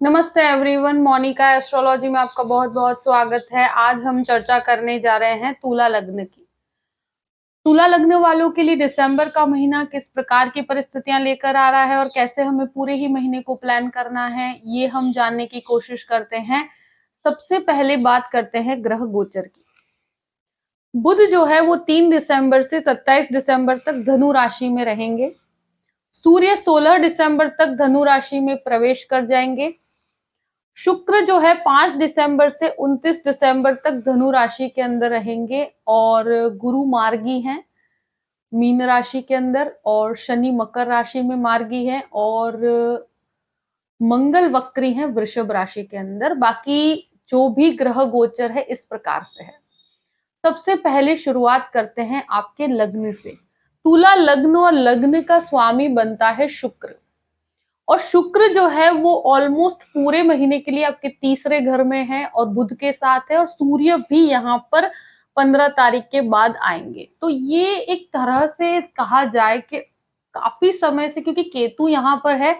नमस्ते everyone, Monika astrology में आपका बहुत बहुत स्वागत है। आज हम चर्चा करने जा रहे हैं तुला लग्न की। तुला लग्न वालों के लिए दिसंबर का महीना किस प्रकार की परिस्थितियां लेकर आ रहा है और कैसे हमें पूरे ही महीने को प्लान करना है, ये हम जानने की कोशिश करते हैं। सबसे पहले बात करते हैं ग्रह गोचर की। बुध जो है वो 3 दिसंबर से 27 दिसंबर तक धनु राशि में रहेंगे। सूर्य 16 दिसंबर तक धनु राशि में प्रवेश कर जाएंगे। शुक्र जो है 5 दिसंबर से 29 दिसंबर तक धनु राशि के अंदर रहेंगे और गुरु मार्गी हैं मीन राशि के अंदर, और शनि मकर राशि में मार्गी है, और मंगल वक्री हैं वृषभ राशि के अंदर। बाकी जो भी ग्रह गोचर है इस प्रकार से है। सबसे पहले शुरुआत करते हैं आपके लग्न से। तुला लग्न और लग्न का स्वामी बनता है शुक्र, और शुक्र जो है वो ऑलमोस्ट पूरे महीने के लिए आपके तीसरे घर में है और बुध के साथ है, और सूर्य भी यहाँ पर 15 तारीख के बाद आएंगे। तो ये एक तरह से कहा जाए कि काफी समय से, क्योंकि केतु यहाँ पर है,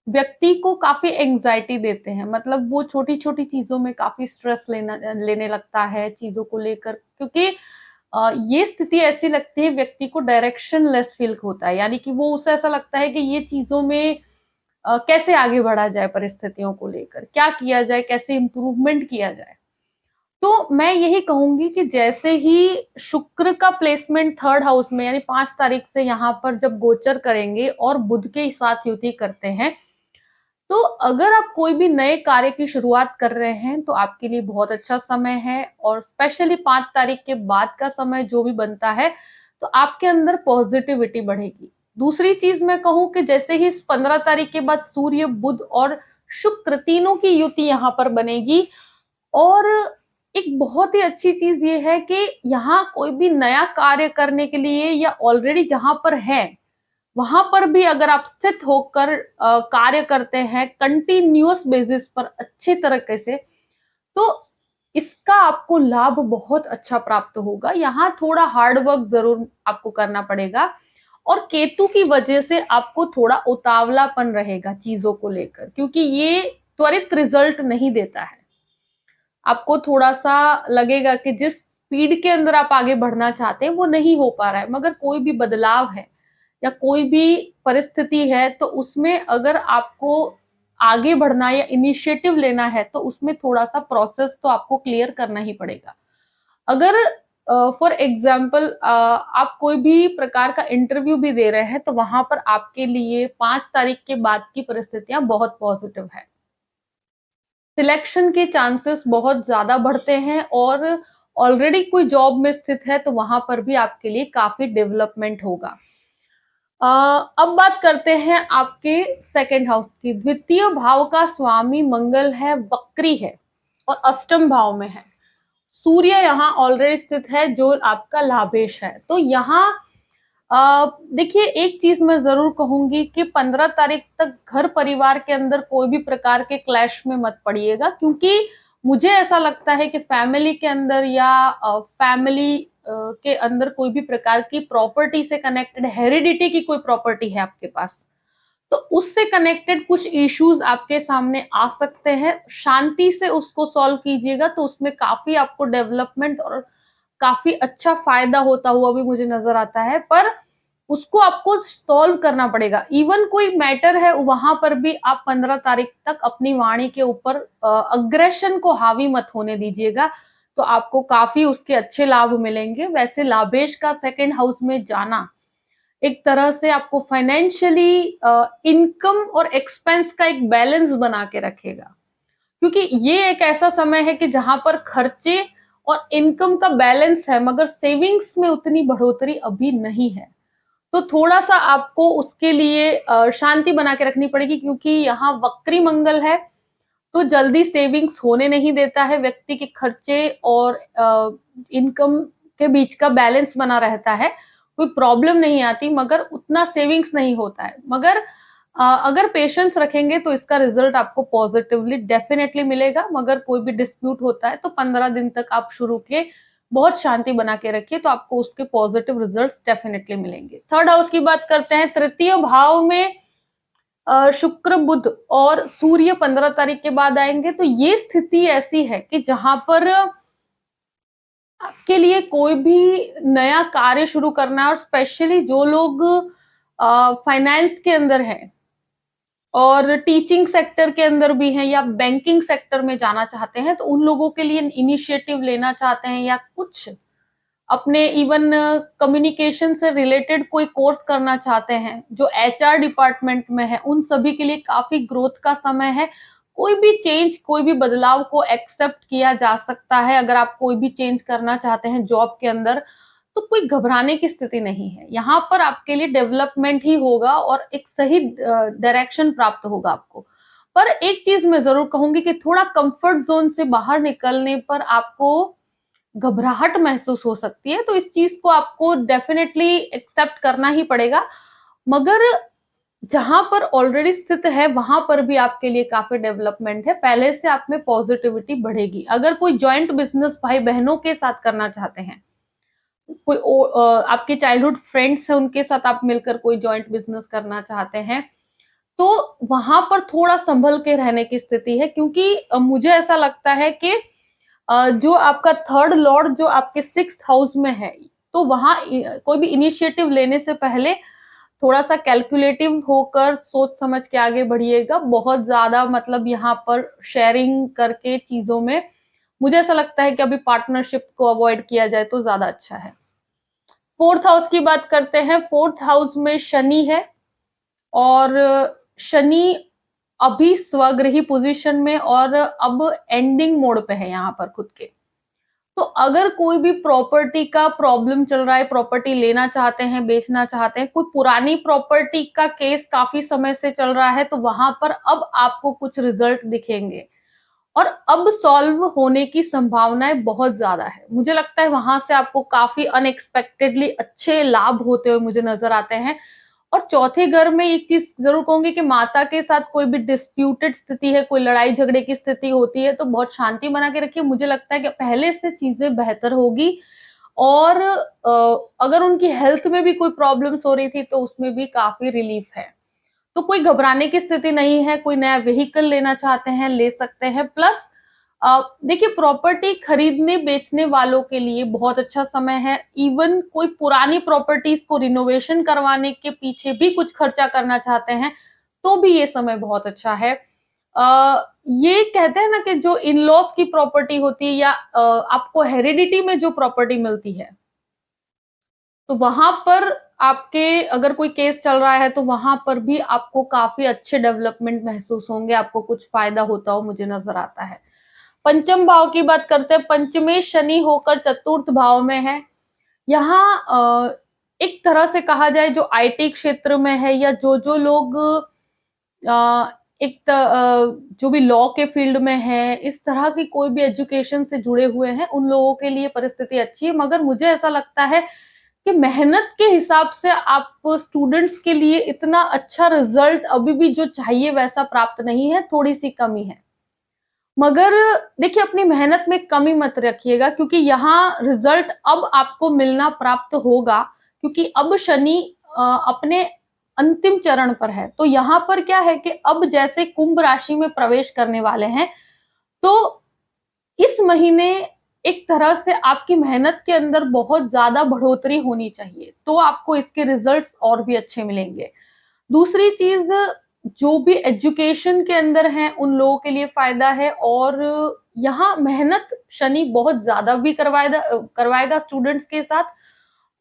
व्यक्ति को काफी एंग्जाइटी देते हैं। मतलब वो छोटी छोटी चीजों में काफी स्ट्रेस लेने लगता है चीजों को लेकर, क्योंकि ये स्थिति ऐसी लगती है व्यक्ति को डायरेक्शन लेस फील होता है। यानी कि वो उसे ऐसा लगता है कि ये चीजों में कैसे आगे बढ़ा जाए, परिस्थितियों को लेकर क्या किया जाए, कैसे इम्प्रूवमेंट किया जाए। तो मैं यही कहूंगी कि जैसे ही शुक्र का प्लेसमेंट थर्ड हाउस में यानी 5 तारीख से यहाँ पर जब गोचर करेंगे और बुध के साथ युति करते हैं, तो अगर आप कोई भी नए कार्य की शुरुआत कर रहे हैं तो आपके लिए बहुत अच्छा समय है। और स्पेशली 5 तारीख के बाद का समय जो भी बनता है, तो आपके अंदर पॉजिटिविटी बढ़ेगी। दूसरी चीज मैं कहूं कि जैसे ही 15 तारीख के बाद सूर्य बुध और शुक्र तीनों की युति यहाँ पर बनेगी, और एक बहुत ही अच्छी चीज ये है कि यहाँ कोई भी नया कार्य करने के लिए या ऑलरेडी जहां पर है वहां पर भी अगर आप स्थित होकर कार्य करते हैं कंटिन्यूअस बेसिस पर अच्छे तरीके से, तो इसका आपको लाभ बहुत अच्छा प्राप्त होगा। यहाँ थोड़ा हार्ड वर्क जरूर आपको करना पड़ेगा, और केतु की वजह से आपको थोड़ा उतावलापन रहेगा चीजों को लेकर, क्योंकि ये त्वरित रिजल्ट नहीं देता है। आपको थोड़ा सा लगेगा कि जिस स्पीड के अंदर आप आगे बढ़ना चाहते हैं वो नहीं हो पा रहा है। मगर कोई भी बदलाव है या कोई भी परिस्थिति है, तो उसमें अगर आपको आगे बढ़ना या इनिशिएटिव लेना है तो उसमें थोड़ा सा प्रोसेस तो आपको क्लियर करना ही पड़ेगा। अगर फॉर एग्जाम्पल आप कोई भी प्रकार का इंटरव्यू भी दे रहे हैं, तो वहां पर आपके लिए 5 तारीख के बाद की परिस्थितियां बहुत पॉजिटिव है। सिलेक्शन के चांसेस बहुत ज्यादा बढ़ते हैं, और ऑलरेडी कोई जॉब में स्थित है तो वहां पर भी आपके लिए काफी डेवलपमेंट होगा। अब बात करते हैं आपके सेकंड हाउस की। द्वितीय भाव का स्वामी मंगल है, वक्री है और अष्टम भाव में है। सूर्य यहाँ ऑलरेडी स्थित है जो आपका लाभेश है। तो यहाँ देखिए, एक चीज मैं जरूर कहूंगी कि 15 तारीख तक घर परिवार के अंदर कोई भी प्रकार के क्लैश में मत पड़िएगा, क्योंकि मुझे ऐसा लगता है कि फैमिली के अंदर या फैमिली के अंदर कोई भी प्रकार की प्रॉपर्टी से कनेक्टेड हेरिडिटी की कोई प्रॉपर्टी है आपके पास, तो उससे कनेक्टेड कुछ इश्यूज आपके सामने आ सकते हैं। शांति से उसको सॉल्व कीजिएगा तो उसमें काफी आपको डेवलपमेंट और काफी अच्छा फायदा होता हुआ भी मुझे नजर आता है। पर उसको आपको सॉल्व करना पड़ेगा। इवन कोई मैटर है वहां पर भी आप 15 तारीख तक अपनी वाणी के ऊपर अग्रेशन को हावी मत होने दीजिएगा, तो आपको काफी उसके अच्छे लाभ मिलेंगे। वैसे लाभेश का सेकंड हाउस में जाना एक तरह से आपको फाइनेंशियली इनकम और एक्सपेंस का एक बैलेंस बना के रखेगा, क्योंकि ये एक ऐसा समय है कि जहां पर खर्चे और इनकम का बैलेंस है, मगर सेविंग्स में उतनी बढ़ोतरी अभी नहीं है। तो थोड़ा सा आपको उसके लिए शांति बना के रखनी पड़ेगी, क्योंकि यहाँ वक्री मंगल है तो जल्दी सेविंग्स होने नहीं देता है। व्यक्ति के खर्चे और इनकम के बीच का बैलेंस बना रहता है, कोई प्रॉब्लम नहीं आती, मगर उतना सेविंग्स नहीं होता है। मगर अगर पेशेंस रखेंगे तो इसका रिजल्ट आपको पॉजिटिवली डेफिनेटली मिलेगा। मगर कोई भी डिस्प्यूट होता है तो 15 दिन तक आप शुरू के बहुत शांति बना के रखिए, तो आपको उसके पॉजिटिव रिजल्ट्स डेफिनेटली मिलेंगे। थर्ड हाउस की बात करते हैं। तृतीय भाव में शुक्र, बुध और सूर्य 15 तारीख के बाद आएंगे। तो ये स्थिति ऐसी है कि जहां पर आपके लिए कोई भी नया कार्य शुरू करना है, और स्पेशली जो लोग फाइनेंस के अंदर हैं और टीचिंग सेक्टर के अंदर भी हैं या बैंकिंग सेक्टर में जाना चाहते हैं, तो उन लोगों के लिए इनिशिएटिव लेना चाहते हैं या कुछ अपने इवन कम्युनिकेशन से रिलेटेड कोई कोर्स करना चाहते हैं, जो एचआर डिपार्टमेंट में है, उन सभी के लिए काफी ग्रोथ का समय है। कोई भी चेंज, कोई भी बदलाव को एक्सेप्ट किया जा सकता है। अगर आप कोई भी चेंज करना चाहते हैं जॉब के अंदर, तो कोई घबराने की स्थिति नहीं है। यहाँ पर आपके लिए डेवलपमेंट ही होगा और एक सही डायरेक्शन प्राप्त होगा आपको। पर एक चीज मैं जरूर कहूंगी कि थोड़ा कंफर्ट जोन से बाहर निकलने पर आपको घबराहट महसूस हो सकती है, तो इस चीज को आपको डेफिनेटली एक्सेप्ट करना ही पड़ेगा। मगर जहां पर ऑलरेडी स्थित है वहां पर भी आपके लिए काफी डेवलपमेंट है, पहले से आप में पॉजिटिविटी बढ़ेगी। अगर कोई जॉइंट बिजनेस भाई बहनों के साथ करना चाहते हैं, कोई आपके चाइल्डहुड फ्रेंड्स है उनके साथ आप मिलकर कोई जॉइंट बिजनेस करना चाहते हैं, तो वहां पर थोड़ा संभल के रहने की स्थिति है। क्योंकि मुझे ऐसा लगता है कि जो आपका थर्ड लॉर्ड जो आपके 6th हाउस में है, तो वहां कोई भी इनिशिएटिव लेने से पहले थोड़ा सा कैलकुलेटिव होकर सोच समझ के आगे बढ़िएगा। बहुत ज्यादा मतलब यहाँ पर शेयरिंग करके चीजों में मुझे ऐसा लगता है कि अभी पार्टनरशिप को अवॉइड किया जाए तो ज्यादा अच्छा है। 4th हाउस की बात करते हैं। 4th हाउस में शनि है और शनि अभी स्वगृही पोजीशन में और अब एंडिंग मोड पे है यहाँ पर खुद के। तो अगर कोई भी प्रॉपर्टी का प्रॉब्लम चल रहा है, प्रॉपर्टी लेना चाहते हैं, बेचना चाहते हैं, कोई पुरानी प्रॉपर्टी का केस काफी समय से चल रहा है, तो वहां पर अब आपको कुछ रिजल्ट दिखेंगे और अब सॉल्व होने की संभावनाएं बहुत ज्यादा है। मुझे लगता है वहां से आपको काफी अनएक्सपेक्टेडली अच्छे लाभ होते हुए मुझे नजर आते हैं। और चौथे घर में एक चीज जरूर कहूंगी कि माता के साथ कोई भी डिस्प्यूटेड स्थिति है, कोई लड़ाई झगड़े की स्थिति होती है, तो बहुत शांति बना के रखिए। मुझे लगता है कि पहले से चीजें बेहतर होगी। और अगर उनकी हेल्थ में भी कोई प्रॉब्लम्स हो रही थी तो उसमें भी काफी रिलीफ है। तो कोई घबराने की स्थिति नहीं है। कोई नया व्हीकल लेना चाहते हैं, ले सकते हैं। प्लस देखिए, प्रॉपर्टी खरीदने बेचने वालों के लिए बहुत अच्छा समय है। इवन कोई पुरानी प्रॉपर्टीज को रिनोवेशन करवाने के पीछे भी कुछ खर्चा करना चाहते हैं, तो भी ये समय बहुत अच्छा है। ये कहते हैं ना कि जो इन लॉज की प्रॉपर्टी होती है या आपको हेरिडिटी में जो प्रॉपर्टी मिलती है, तो वहां पर आपके अगर कोई केस चल रहा है तो वहां पर भी आपको काफी अच्छे डेवलपमेंट महसूस होंगे, आपको कुछ फायदा होता हो मुझे नजर आता है। पंचम भाव की बात करते हैं। पंचमे शनि होकर चतुर्थ भाव में है। यहाँ एक तरह से कहा जाए जो आईटी क्षेत्र में है या जो जो लोग जो भी लॉ के फील्ड में है, इस तरह की कोई भी एजुकेशन से जुड़े हुए हैं, उन लोगों के लिए परिस्थिति अच्छी है। मगर मुझे ऐसा लगता है कि मेहनत के हिसाब से आप स्टूडेंट्स के लिए इतना अच्छा रिजल्ट अभी भी जो चाहिए वैसा प्राप्त नहीं है, थोड़ी सी कमी है। मगर देखिए, अपनी मेहनत में कमी मत रखिएगा, क्योंकि यहाँ रिजल्ट अब आपको मिलना प्राप्त होगा। क्योंकि अब शनि अपने अंतिम चरण पर है। तो यहाँ पर क्या है कि अब जैसे कुंभ राशि में प्रवेश करने वाले हैं, तो इस महीने एक तरह से आपकी मेहनत के अंदर बहुत ज्यादा बढ़ोतरी होनी चाहिए, तो आपको इसके रिजल्ट्स और भी अच्छे मिलेंगे। दूसरी चीज, जो भी एजुकेशन के अंदर हैं उन लोगों के लिए फायदा है। और यहाँ मेहनत शनि बहुत ज्यादा भी करवाएगा स्टूडेंट्स के साथ।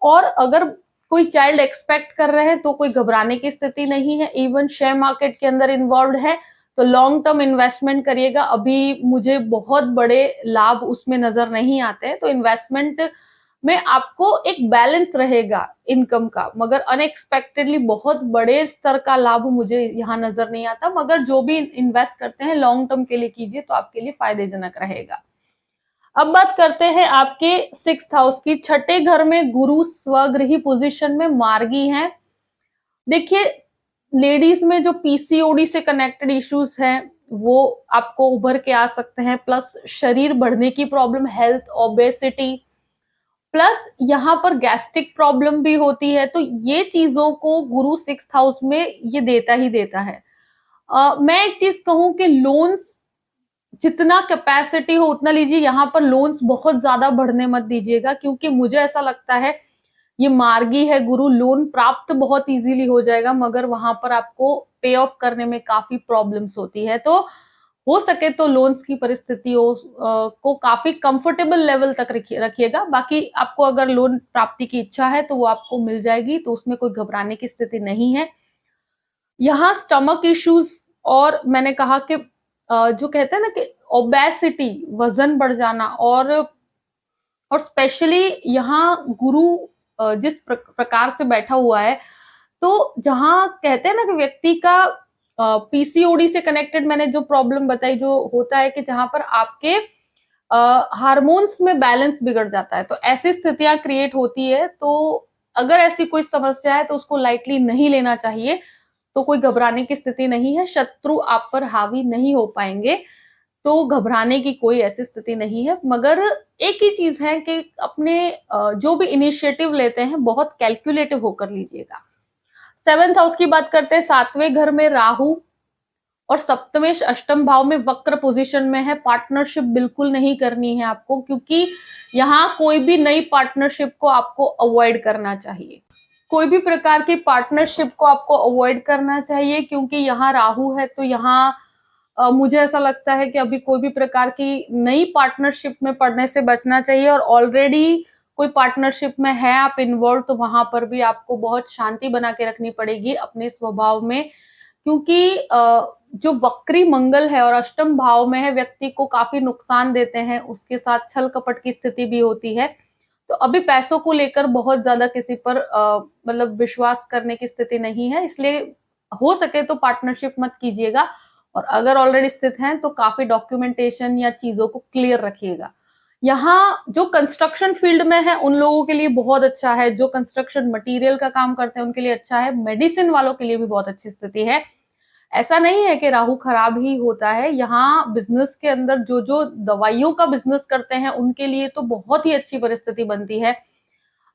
और अगर कोई चाइल्ड एक्सपेक्ट कर रहे हैं तो कोई घबराने की स्थिति नहीं है। इवन शेयर मार्केट के अंदर इन्वॉल्व है तो लॉन्ग टर्म इन्वेस्टमेंट करिएगा। अभी मुझे बहुत बड़े लाभ उसमें नजर नहीं आते हैं, तो इन्वेस्टमेंट में आपको एक बैलेंस रहेगा इनकम का। मगर अनएक्सपेक्टेडली बहुत बड़े स्तर का लाभ मुझे यहाँ नजर नहीं आता। मगर जो भी इन्वेस्ट करते हैं लॉन्ग टर्म के लिए कीजिए तो आपके लिए फायदेजनक रहेगा। अब बात करते हैं आपके 6th हाउस की। छठे घर में गुरु स्वगृही पोजीशन में मार्गी हैं। देखिए, लेडीज में जो पीसीओडी से कनेक्टेड इश्यूज हैं वो आपको उभर के आ सकते हैं। प्लस शरीर बढ़ने की प्रॉब्लम, हेल्थ, ओबेसिटी, प्लस यहाँ पर गैस्ट्रिक प्रॉब्लम भी होती है। तो ये चीजों को गुरु 6th हाउस में ये देता ही देता है। मैं एक चीज कहूं कि लोन्स जितना कैपेसिटी हो उतना लीजिए, यहाँ पर लोन्स बहुत ज्यादा बढ़ने मत दीजिएगा, क्योंकि मुझे ऐसा लगता है ये मार्गी है गुरु, लोन प्राप्त बहुत इजीली हो जाएगा मगर वहां पर आपको पे ऑफ करने में काफी प्रॉब्लम्स होती है। तो हो सके तो लोन्स की परिस्थितियों को काफी कंफर्टेबल लेवल तक रखिएगा। बाकी आपको अगर लोन प्राप्ति की इच्छा है तो वो आपको मिल जाएगी, तो उसमें कोई घबराने की स्थिति नहीं है। यहाँ स्टमक इश्यूज, और मैंने कहा कि जो कहते हैं ना कि ओबेसिटी, वजन बढ़ जाना, और स्पेशली यहाँ गुरु जिस प्रकार से बैठा हुआ है, तो जहाँ कहते हैं ना कि व्यक्ति का पीसीओडी से कनेक्टेड मैंने जो प्रॉब्लम बताई, जो होता है कि जहां पर आपके हार्मोन्स में बैलेंस बिगड़ जाता है, तो ऐसी स्थितियां क्रिएट होती है। तो अगर ऐसी कोई समस्या है तो उसको लाइटली नहीं लेना चाहिए। तो कोई घबराने की स्थिति नहीं है, शत्रु आप पर हावी नहीं हो पाएंगे, तो घबराने की कोई ऐसी स्थिति नहीं है। मगर एक ही चीज है कि अपने जो भी इनिशिएटिव लेते हैं बहुत कैलकुलेटिव होकर लीजिएगा। 7th हाउस की बात करते हैं, 7वें घर में राहु और सप्तमेश अष्टम भाव में वक्र पोजीशन में है। पार्टनरशिप बिल्कुल नहीं करनी है आपको, क्योंकि यहाँ कोई भी नई पार्टनरशिप को आपको अवॉइड करना चाहिए। कोई भी प्रकार की पार्टनरशिप को आपको अवॉइड करना चाहिए, क्योंकि यहाँ राहु है। तो यहाँ मुझे ऐसा लगता है कि अभी कोई भी प्रकार की नई पार्टनरशिप में पड़ने से बचना चाहिए, और ऑलरेडी कोई पार्टनरशिप में है आप इन्वॉल्व, तो वहां पर भी आपको बहुत शांति बना के रखनी पड़ेगी अपने स्वभाव में, क्योंकि जो वक्री मंगल है और अष्टम भाव में है, व्यक्ति को काफी नुकसान देते हैं, उसके साथ छल कपट की स्थिति भी होती है। तो अभी पैसों को लेकर बहुत ज्यादा किसी पर मतलब विश्वास करने की स्थिति नहीं है, इसलिए हो सके तो पार्टनरशिप मत कीजिएगा। और अगर ऑलरेडी स्थित हैं तो काफी डॉक्यूमेंटेशन या चीजों को क्लियर रखिएगा। यहाँ जो कंस्ट्रक्शन फील्ड में है उन लोगों के लिए बहुत अच्छा है, जो कंस्ट्रक्शन मटेरियल का काम करते हैं उनके लिए अच्छा है, मेडिसिन वालों के लिए भी बहुत अच्छी स्थिति है। ऐसा नहीं है कि राहु खराब ही होता है, यहाँ बिजनेस के अंदर जो जो दवाइयों का बिजनेस करते हैं उनके लिए तो बहुत ही अच्छी परिस्थिति बनती है।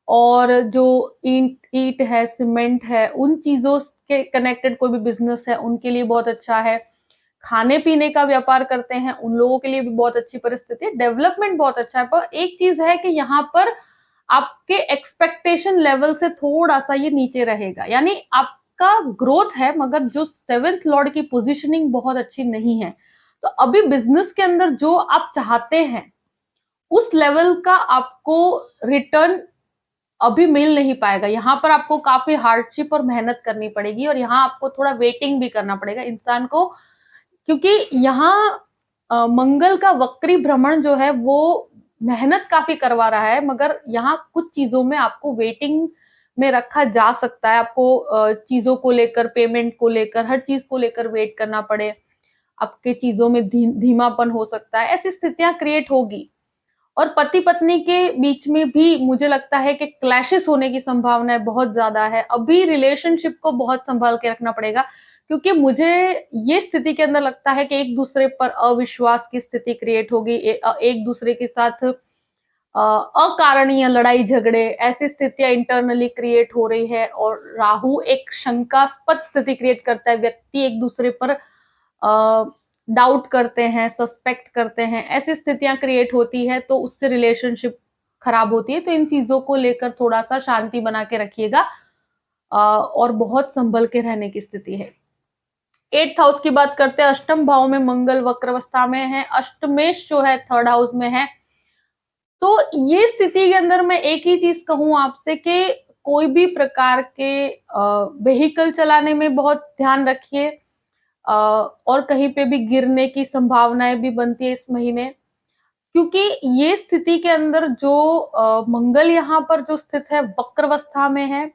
और जो ईंट ईट है, सीमेंट है, उन चीजों के कनेक्टेड कोई भी बिजनेस है उनके लिए बहुत अच्छा है। खाने पीने का व्यापार करते हैं उन लोगों के लिए भी बहुत अच्छी परिस्थिति है, डेवलपमेंट बहुत अच्छा है। पर एक चीज है कि यहाँ पर आपके एक्सपेक्टेशन लेवल से थोड़ा सा ये नीचे रहेगा, यानी आपका ग्रोथ है मगर जो 7th लॉर्ड की पोजीशनिंग बहुत अच्छी नहीं है। तो अभी बिजनेस के अंदर जो आप चाहते हैं उस लेवल का आपको रिटर्न अभी मिल नहीं पाएगा। यहाँ पर आपको काफी हार्डशिप और मेहनत करनी पड़ेगी, और यहाँ आपको थोड़ा वेटिंग भी करना पड़ेगा इंसान को, क्योंकि यहाँ मंगल का वक्री भ्रमण जो है वो मेहनत काफी करवा रहा है, मगर यहाँ कुछ चीजों में आपको वेटिंग में रखा जा सकता है। आपको चीजों को लेकर, पेमेंट को लेकर, हर चीज को लेकर वेट करना पड़े, आपके चीजों में धीमापन हो सकता है, ऐसी स्थितियां क्रिएट होगी। और पति पत्नी के बीच में भी मुझे लगता है कि क्लैशेस होने की संभावना बहुत ज्यादा है। अभी रिलेशनशिप को बहुत संभाल के रखना पड़ेगा, क्योंकि मुझे ये स्थिति के अंदर लगता है कि एक दूसरे पर अविश्वास की स्थिति क्रिएट होगी, एक दूसरे के साथ अकारणीय लड़ाई झगड़े, ऐसी स्थितियां इंटरनली क्रिएट हो रही है। और राहु एक शंकास्पद स्थिति क्रिएट करता है, व्यक्ति एक दूसरे पर डाउट करते हैं, सस्पेक्ट करते हैं, ऐसी स्थितियां क्रिएट होती है, तो उससे रिलेशनशिप खराब होती है। तो इन चीजों को लेकर थोड़ा सा शांति बना के रखिएगा, और बहुत संभल के रहने की स्थिति है। 8th हाउस की बात करते हैं, अष्टम भाव में मंगल वक्रावस्था में है, अष्टमेश जो है 3rd हाउस में है। तो ये स्थिति के अंदर मैं एक ही चीज कहूं आपसे कि कोई भी प्रकार के व्हीकल चलाने में बहुत ध्यान रखिए, और कहीं पे भी गिरने की संभावनाएं भी बनती है इस महीने, क्योंकि ये स्थिति के अंदर जो मंगल यहाँ पर जो स्थित है वक्रावस्था में है,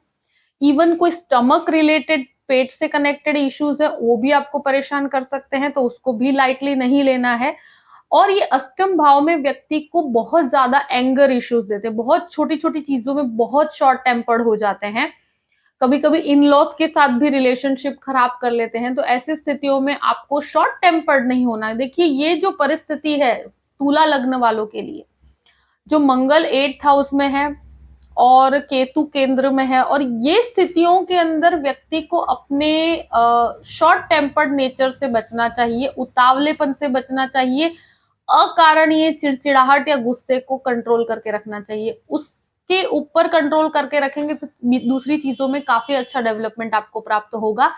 इवन कोई स्टमक रिलेटेड, पेट से कनेक्टेड इश्यूज है वो भी आपको परेशान कर सकते हैं, तो उसको भी लाइटली नहीं लेना है। और ये अष्टम भाव में व्यक्ति को बहुत ज्यादा एंगर इश्यूज देते हैं, बहुत छोटी छोटी चीजों में बहुत शॉर्ट टेम्पर्ड हो जाते हैं, कभी कभी इन लॉज के साथ भी रिलेशनशिप खराब कर लेते हैं। तो ऐसी स्थितियों में आपको शॉर्ट टेम्पर्ड नहीं होना है। देखिए ये जो परिस्थिति है तुला लग्न वालों के लिए, जो मंगल 8th हाउस में है, और केतु केंद्र में है, और ये स्थितियों के अंदर व्यक्ति को अपने शॉर्ट टेम्पर्ड नेचर से बचना चाहिए, उतावलेपन से बचना चाहिए, अकारणीय चिड़चिड़ाहट या गुस्से को कंट्रोल करके रखना चाहिए। उसके ऊपर कंट्रोल करके रखेंगे तो दूसरी चीजों में काफी अच्छा डेवलपमेंट आपको प्राप्त होगा।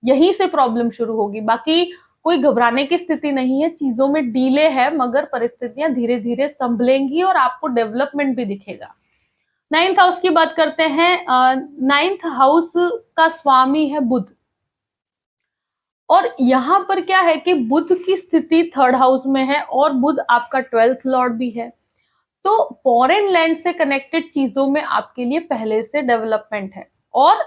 यहीं से प्रॉब्लम शुरू होगी। बाकी कोई घबराने की स्थिति नहीं है, चीजों में डीले है, मगर परिस्थितियां धीरे धीरे संभलेंगी और आपको डेवलपमेंट भी दिखेगा। 9th हाउस की बात करते हैं। 9th हाउस का स्वामी है बुध, और यहां पर क्या है कि बुध की स्थिति 3rd हाउस में है और बुध आपका 12th लॉर्ड भी है। तो फॉरेन लैंड से कनेक्टेड चीजों में आपके लिए पहले से डेवलपमेंट है। और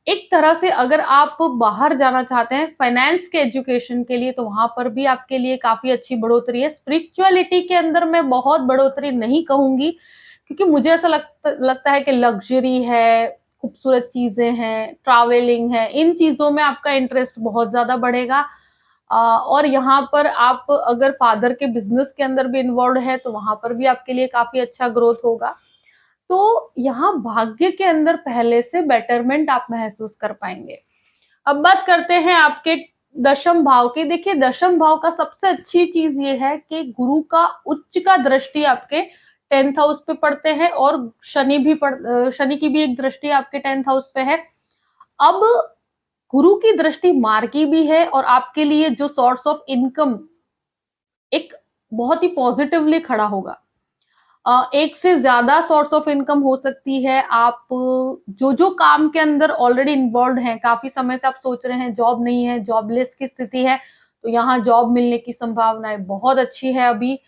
एक तरह से अगर आप बाहर जाना चाहते हैं फाइनेंस के एजुकेशन के लिए, तो वहां पर भी आपके लिए काफी अच्छी बढ़ोतरी है। स्पिरिचुअलिटी के अंदर मैं बहुत बढ़ोतरी नहीं कहूंगी, क्योंकि मुझे ऐसा लगता है कि लग्जरी है, खूबसूरत चीजें हैं, ट्रैवलिंग है, इन चीजों में आपका इंटरेस्ट बहुत ज्यादा बढ़ेगा। और यहाँ पर आप अगर फादर के बिजनेस के अंदर भी इन्वॉल्व है तो वहां पर भी आपके लिए काफी अच्छा ग्रोथ होगा। तो यहाँ भाग्य के अंदर पहले से बेटरमेंट आप महसूस कर पाएंगे। अब बात करते हैं आपके 10th भाव की। देखिए 10th भाव का सबसे अच्छी चीज ये है कि गुरु का उच्च का दृष्टि आपके 10th हाउस पे पड़ते हैं, और शनि की भी एक दृष्टि आपके 10th हाउस पे है। अब गुरु की दृष्टि मार्गी भी है, और आपके लिए जो सोर्स ऑफ इनकम एक बहुत ही पॉजिटिवली खड़ा होगा। एक से ज्यादा सोर्स ऑफ इनकम हो सकती है। आप जो जो काम के अंदर ऑलरेडी इन्वॉल्व हैं, काफी समय से आप सोच रहे हैं जॉब नहीं है, जॉबलेस की स्थिति है, तो यहाँ जॉब मिलने की संभावनाएं बहुत अच्छी है अभी।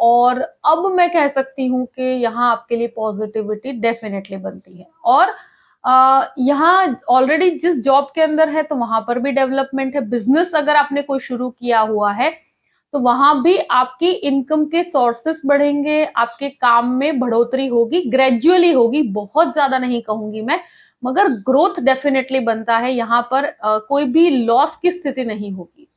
और अब मैं कह सकती हूँ कि यहाँ आपके लिए पॉजिटिविटी डेफिनेटली बनती है। और यहाँ ऑलरेडी जिस जॉब के अंदर है तो वहां पर भी डेवलपमेंट है। बिजनेस अगर आपने कोई शुरू किया हुआ है तो वहां भी आपकी इनकम के सोर्सेस बढ़ेंगे, आपके काम में बढ़ोतरी होगी, ग्रेजुअली होगी, बहुत ज्यादा नहीं कहूंगी मैं, मगर ग्रोथ डेफिनेटली बनता है। यहाँ पर कोई भी लॉस की स्थिति नहीं होगी।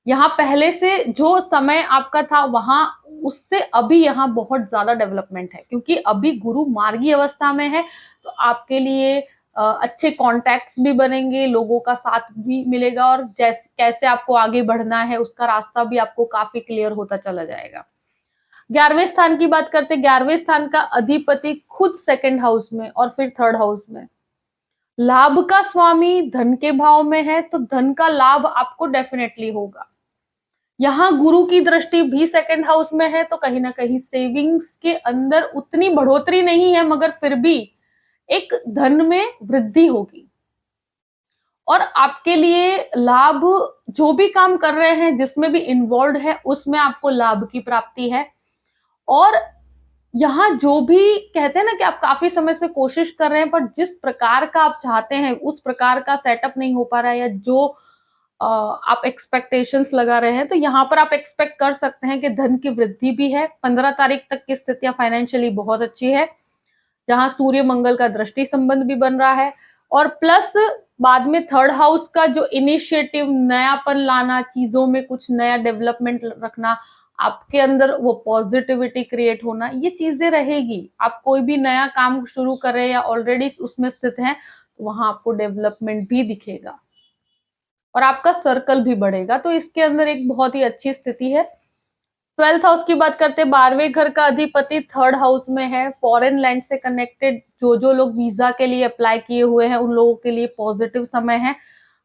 यहाँ पहले से जो समय आपका था वहां उससे अभी यहाँ बहुत ज्यादा डेवलपमेंट है, क्योंकि अभी गुरु मार्गी अवस्था में है। तो आपके लिए अच्छे कॉन्टैक्ट्स भी बनेंगे, लोगों का साथ भी मिलेगा, और जैसे कैसे आपको आगे बढ़ना है उसका रास्ता भी आपको काफी क्लियर होता चला जाएगा। 11वें स्थान की बात करते हैं। 11वें स्थान का अधिपति खुद 2nd हाउस में और फिर 3rd हाउस में, लाभ का स्वामी धन के भाव में है, तो धन का लाभ आपको डेफिनेटली होगा। यहाँ गुरु की दृष्टि भी 2nd हाउस में है, तो कहीं ना कहीं सेविंग्स के अंदर उतनी बढ़ोतरी नहीं है, मगर फिर भी एक धन में वृद्धि होगी। और आपके लिए लाभ, जो भी काम कर रहे हैं, जिसमें भी इन्वॉल्व है, उसमें आपको लाभ की प्राप्ति है। और यहाँ जो भी कहते हैं ना कि आप काफी समय से कोशिश कर रहे हैं, पर जिस प्रकार का आप चाहते हैं उस प्रकार का सेटअप नहीं हो पा रहा है, या जो आप एक्सपेक्टेशंस लगा रहे हैं, तो यहाँ पर आप एक्सपेक्ट कर सकते हैं कि धन की वृद्धि भी है। 15 तारीख तक की स्थितियां फाइनेंशियली बहुत अच्छी है, जहां सूर्य मंगल का दृष्टि संबंध भी बन रहा है। और प्लस बाद में 3rd हाउस का जो इनिशिएटिव, नयापन लाना, चीजों में कुछ नया डेवलपमेंट रखना, आपके अंदर वो पॉजिटिविटी क्रिएट होना, ये चीजें रहेगी। आप कोई भी नया काम शुरू कर रहे हैं या ऑलरेडी उसमें स्थित हैं, तो वहां आपको डेवलपमेंट भी दिखेगा और आपका सर्कल भी बढ़ेगा। तो इसके अंदर एक बहुत ही अच्छी स्थिति है। 12th हाउस की बात करते हैं। 12वें घर का अधिपति 3rd हाउस में है। फॉरेन लैंड से कनेक्टेड जो लोग वीजा के लिए अप्लाई किए हुए हैं, उन लोगों के लिए पॉजिटिव समय है।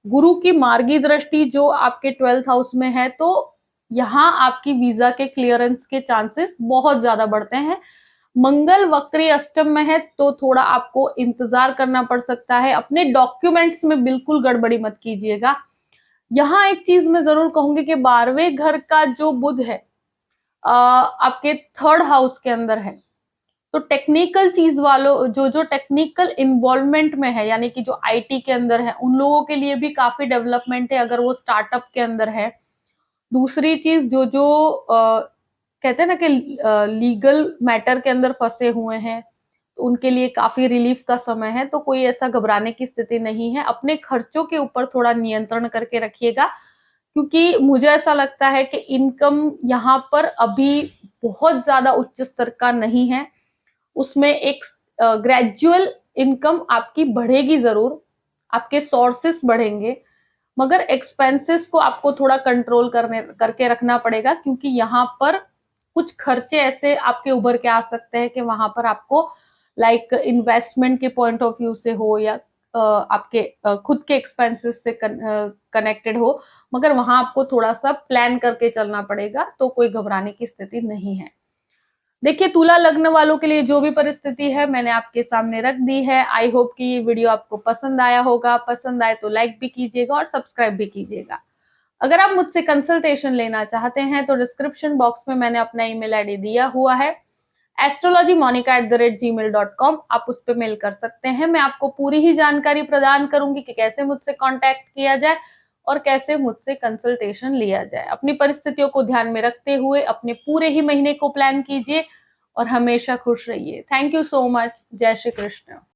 गुरु की मार्गी दृष्टि जो आपके 12th हाउस में है, तो यहाँ आपकी वीजा के क्लियरेंस के चांसेस बहुत ज्यादा बढ़ते हैं। मंगल वक्री अष्टम में है, तो थोड़ा आपको इंतजार करना पड़ सकता है। अपने डॉक्यूमेंट्स में बिल्कुल गड़बड़ी मत कीजिएगा। यहाँ एक चीज मैं जरूर कहूंगी कि 12वें घर का जो बुध है आपके 3rd हाउस के अंदर है, तो टेक्निकल चीज वालों, जो टेक्निकल इन्वॉल्वमेंट में है, यानी कि जो आईटी के अंदर है, उन लोगों के लिए भी काफी डेवलपमेंट है अगर वो स्टार्टअप के अंदर है। दूसरी चीज, जो कहते हैं ना कि लीगल मैटर के अंदर फंसे हुए हैं, तो उनके लिए काफी रिलीफ का समय है। तो कोई ऐसा घबराने की स्थिति नहीं है। अपने खर्चों के ऊपर थोड़ा नियंत्रण करके रखिएगा, क्योंकि मुझे ऐसा लगता है कि इनकम यहाँ पर अभी बहुत ज्यादा उच्च स्तर का नहीं है। उसमें एक ग्रेजुअल इनकम आपकी बढ़ेगी जरूर, आपके सोर्सेस बढ़ेंगे, मगर एक्सपेंसेस को आपको थोड़ा कंट्रोल करके रखना पड़ेगा, क्योंकि यहाँ पर कुछ खर्चे ऐसे आपके उभर के आ सकते हैं कि वहां पर आपको लाइक इन्वेस्टमेंट के पॉइंट ऑफ व्यू से हो या आपके खुद के एक्सपेंसेस से कनेक्टेड हो, मगर वहां आपको थोड़ा सा प्लान करके चलना पड़ेगा, तो कोई घबराने की स्थिति नहीं है। देखिए, तुला लग्न वालों के लिए जो भी परिस्थिति है मैंने आपके सामने रख दी है। आई होप कि ये वीडियो आपको पसंद आया होगा। पसंद आए तो लाइक भी कीजिएगा और सब्सक्राइब भी कीजिएगा। अगर आप मुझसे कंसल्टेशन लेना चाहते हैं तो डिस्क्रिप्शन बॉक्स में मैंने अपना ईमेल आईडी दिया हुआ है, astrologymonica@gmail.com। आप उस पर मेल कर सकते हैं। मैं आपको पूरी ही जानकारी प्रदान करूंगी कि कैसे मुझसे कांटेक्ट किया जाए और कैसे मुझसे कंसल्टेशन लिया जाए। अपनी परिस्थितियों को ध्यान में रखते हुए अपने पूरे ही महीने को प्लान कीजिए और हमेशा खुश रहिए। Thank you so much. जय श्री कृष्ण।